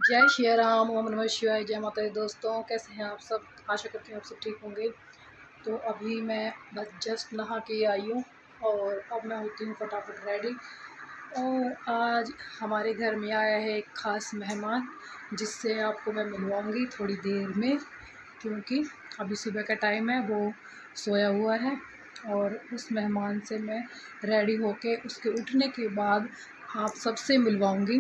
जय श्री राम, ओम नमः शिवाय, जय माता दी। दोस्तों कैसे हैं आप सब? आशा करती हूँ आप सब ठीक होंगे। तो अभी मैं बस जस्ट नहा के आई हूँ और अब मैं होती हूँ फटाफट रेडी। और आज हमारे घर में आया है एक ख़ास मेहमान, जिससे आपको मैं मिलवाऊँगी थोड़ी देर में, क्योंकि अभी सुबह का टाइम है, वो सोया हुआ है। और उस मेहमान से मैं रेडी होके उसके उठने के बाद आप सबसे मिलवाऊँगी।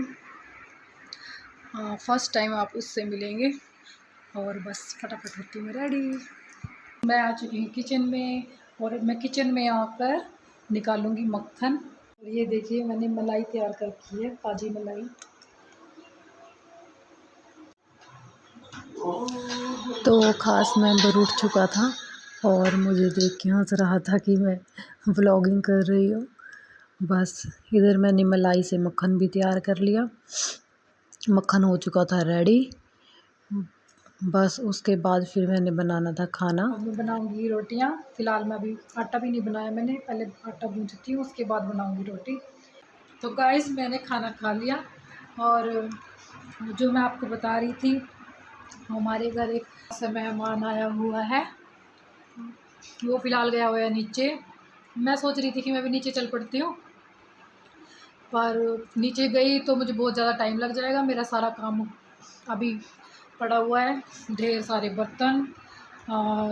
फर्स्ट टाइम आप उससे मिलेंगे। और बस फटाफट होती हूँ रेडी। मैं आ चुकी हूँ किचन में, और मैं किचन में आकर निकालूंगी मक्खन। और ये देखिए मैंने मलाई तैयार कर रखी है, ताज़ी मलाई। तो ख़ास मेंबर उठ चुका था और मुझे देख के हंस रहा था कि मैं व्लॉगिंग कर रही हूँ। बस इधर मैंने मलाई से मक्खन भी तैयार कर लिया, मक्खन हो चुका था रेडी। बस उसके बाद फिर मैंने बनाना था खाना। अब मैं बनाऊंगी रोटियां। फ़िलहाल मैं अभी आटा भी नहीं बनाया, मैंने पहले आटा गूंथती हूँ, उसके बाद बनाऊंगी रोटी। तो गाइस मैंने खाना खा लिया। और जो मैं आपको बता रही थी, हमारे घर एक ऐसा मेहमान आया हुआ है, वो फ़िलहाल गया हुआ है नीचे। मैं सोच रही थी कि मैं भी नीचे चल पड़ती हूँ, पर नीचे गई तो मुझे बहुत ज़्यादा टाइम लग जाएगा। मेरा सारा काम अभी पड़ा हुआ है, ढेर सारे बर्तन,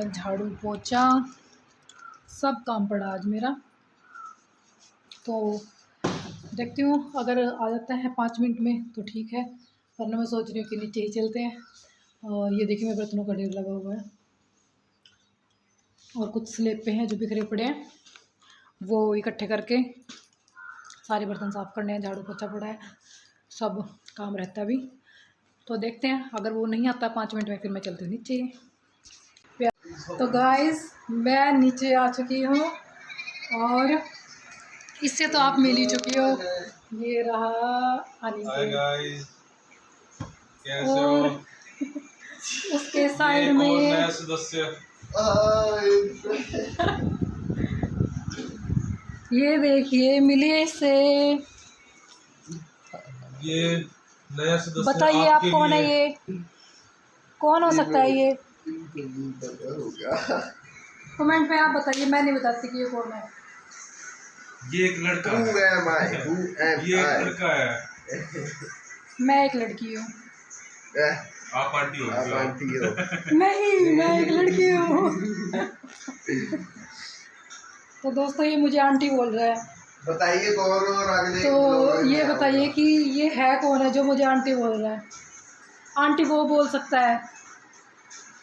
झाड़ू पोछा, सब काम पड़ा आज मेरा। तो देखती हूँ, अगर आ जाता है 5 मिनट में तो ठीक है, वरना मैं सोच रही हूँ कि नीचे ही चलते हैं। और ये देखिए मेरे बर्तनों का ढेर लगा हुआ है, और कुछ स्लेब पे हैं जो बिखरे पड़े हैं, वो इकट्ठे करके सारे बर्तन साफ़ करने हैं। झाड़ू पोछा पड़ा है, सब काम रहता है अभी। तो देखते हैं, अगर वो नहीं आता 5 मिनट में, फिर मैं चलती हूँ नीचे। तो गाइस मैं नीचे आ चुकी हूँ, और इससे तो आप मिल ही चुकी हो। ये रहा अनिल, और उसके साइड में सदस्य ये देखिए मिलिए से। ये नया सदस्य बताइए आप कौन है, ये कौन हो सकता है? ये कमेंट में आप बताइए, मैं नहीं बताती कि ये कौन है। ये एक लड़का है। ये एक लड़का है। मैं एक लड़की हूँ। आप आंटी हो? नहीं, मैं एक लड़की हूँ। तो दोस्तों ये मुझे आंटी बोल रहा है। बताइए कौन और अगले। तो ये बताइए कि ये है कौन है जो मुझे आंटी बोल रहा है? आंटी वो बोल सकता है,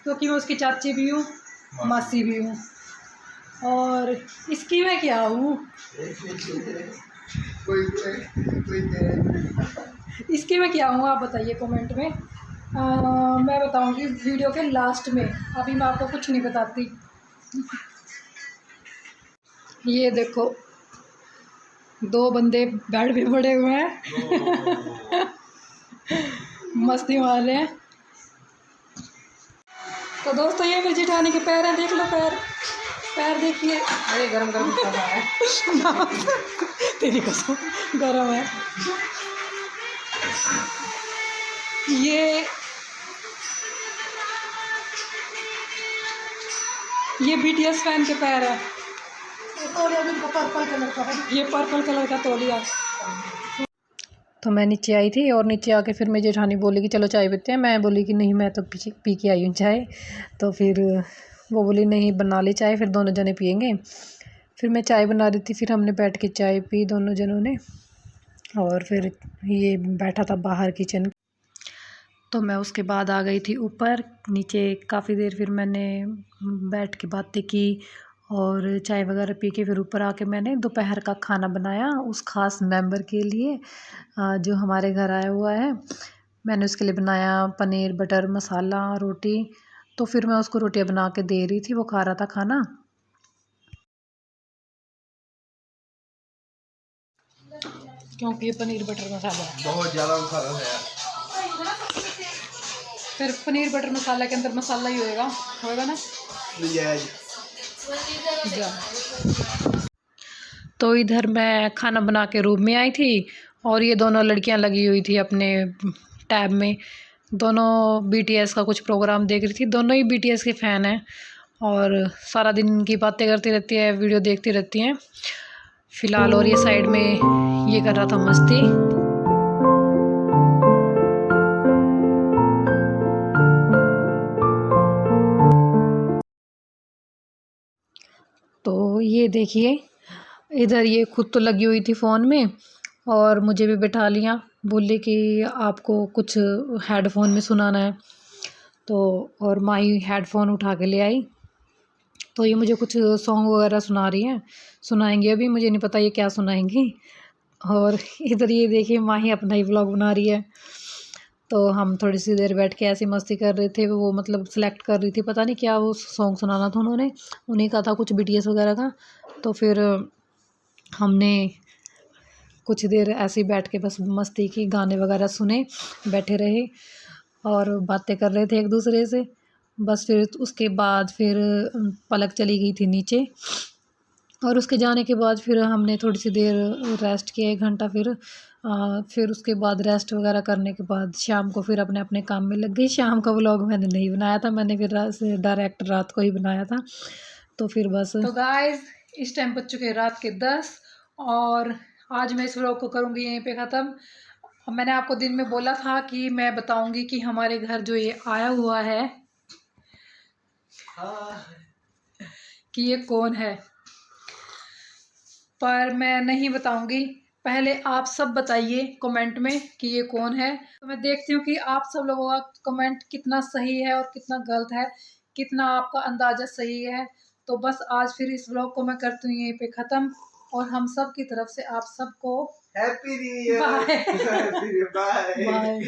क्योंकि मैं उसकी चाची भी हूँ, मासी भी हूँ। और इसकी मैं क्या हूँ? इसकी मैं क्या हूँ आप बताइए कमेंट में। मैं बताऊँगी वीडियो के लास्ट में, अभी मैं आपको कुछ नहीं बताती। ये देखो 2 बंदे बेड पे पड़े हुए हैं। मस्ती मार रहे हैं। तो दोस्तों ये मेरी जेठानी के पैर हैं, देख लो पैर, पैर देखिए। अरे गरम गरम खाना है। तेरी कसम गरम है। ये BTS फैन के पैर है। पर्पल कलर का है, ये पर्पल कलर का तौलिया। तो मैं नीचे आई थी, और नीचे आके फिर मेरी जेठानी बोली कि चलो चाय पीते हैं। मैं बोली कि नहीं, मैं तो पी के आई हूँ चाय। तो फिर वो बोली नहीं, बना ली चाय, फिर दोनों जने पियेंगे। फिर मैं चाय बना रही थी, फिर हमने बैठ के चाय पी दोनों जनों ने। और फिर ये बैठा था बाहर किचन। तो मैं उसके बाद आ गई थी ऊपर। नीचे काफ़ी देर फिर मैंने बैठ के बातें की और चाय वगैरह पी के फिर ऊपर आके मैंने दोपहर का खाना बनाया उस ख़ास मेंबर के लिए, जो हमारे घर आया हुआ है। मैंने उसके लिए बनाया पनीर बटर मसाला रोटी। तो फिर मैं उसको रोटियां बना के दे रही थी, वो खा रहा था खाना। क्योंकि ये पनीर बटर मसाला है, बहुत ज़्यादा मसाला है। फिर पनीर बटर मसाला के अंदर मसाला ही होएगा ना। तो इधर मैं खाना बना के रूम में आई थी, और ये दोनों लड़कियां लगी हुई थी अपने टैब में। दोनों BTS का कुछ प्रोग्राम देख रही थी। दोनों ही BTS के फ़ैन हैं और सारा दिन इनकी बातें करती रहती है, वीडियो देखती रहती हैं फ़िलहाल। और ये साइड में ये कर रहा था मस्ती। तो ये देखिए, इधर ये खुद तो लगी हुई थी फ़ोन में और मुझे भी बैठा लिया। बोली कि आपको कुछ हेडफोन में सुनाना है। तो और माही हेडफोन उठा के ले आई। तो ये मुझे कुछ सॉन्ग वगैरह सुना रही हैं, सुनाएंगी अभी, मुझे नहीं पता ये क्या सुनाएंगी। और इधर ये देखिए माही अपना ही व्लॉग बना रही है। तो हम थोड़ी सी देर बैठ के ऐसी मस्ती कर रहे थे। वो मतलब सेलेक्ट कर रही थी, पता नहीं क्या वो सॉन्ग सुनाना था उन्होंने, उन्हीं का था कुछ BTS वगैरह का। तो फिर हमने कुछ देर ऐसे ही बैठ के बस मस्ती की, गाने वगैरह सुने, बैठे रहे और बातें कर रहे थे एक दूसरे से। बस फिर उसके बाद फिर पलक चली गई थी नीचे और उसके जाने के बाद फिर हमने थोड़ी सी देर रेस्ट किया, 1 घंटा। फिर उसके बाद रेस्ट वगैरह करने के बाद शाम को फिर अपने अपने काम में लग गई। शाम का व्लॉग मैंने नहीं बनाया था, मैंने फिर डायरेक्ट रात को ही बनाया था। तो फिर बस तो गाइस इस टाइम बज चुके रात के 10 और आज मैं इस व्लॉग को करूँगी यहीं पे ख़त्म। मैंने आपको दिन में बोला था कि मैं बताऊँगी कि हमारे घर जो ये आया हुआ है कि ये कौन है, पर मैं नहीं बताऊंगी। पहले आप सब बताइए कमेंट में कि ये कौन है। तो मैं देखती हूँ कि आप सब लोगों का कमेंट कितना सही है और कितना गलत है, कितना आपका अंदाज़ा सही है। तो बस आज फिर इस व्लॉग को मैं करती हूँ यहीं पे ख़त्म और हम सब की तरफ से आप सबको happy new year. Bye. Bye.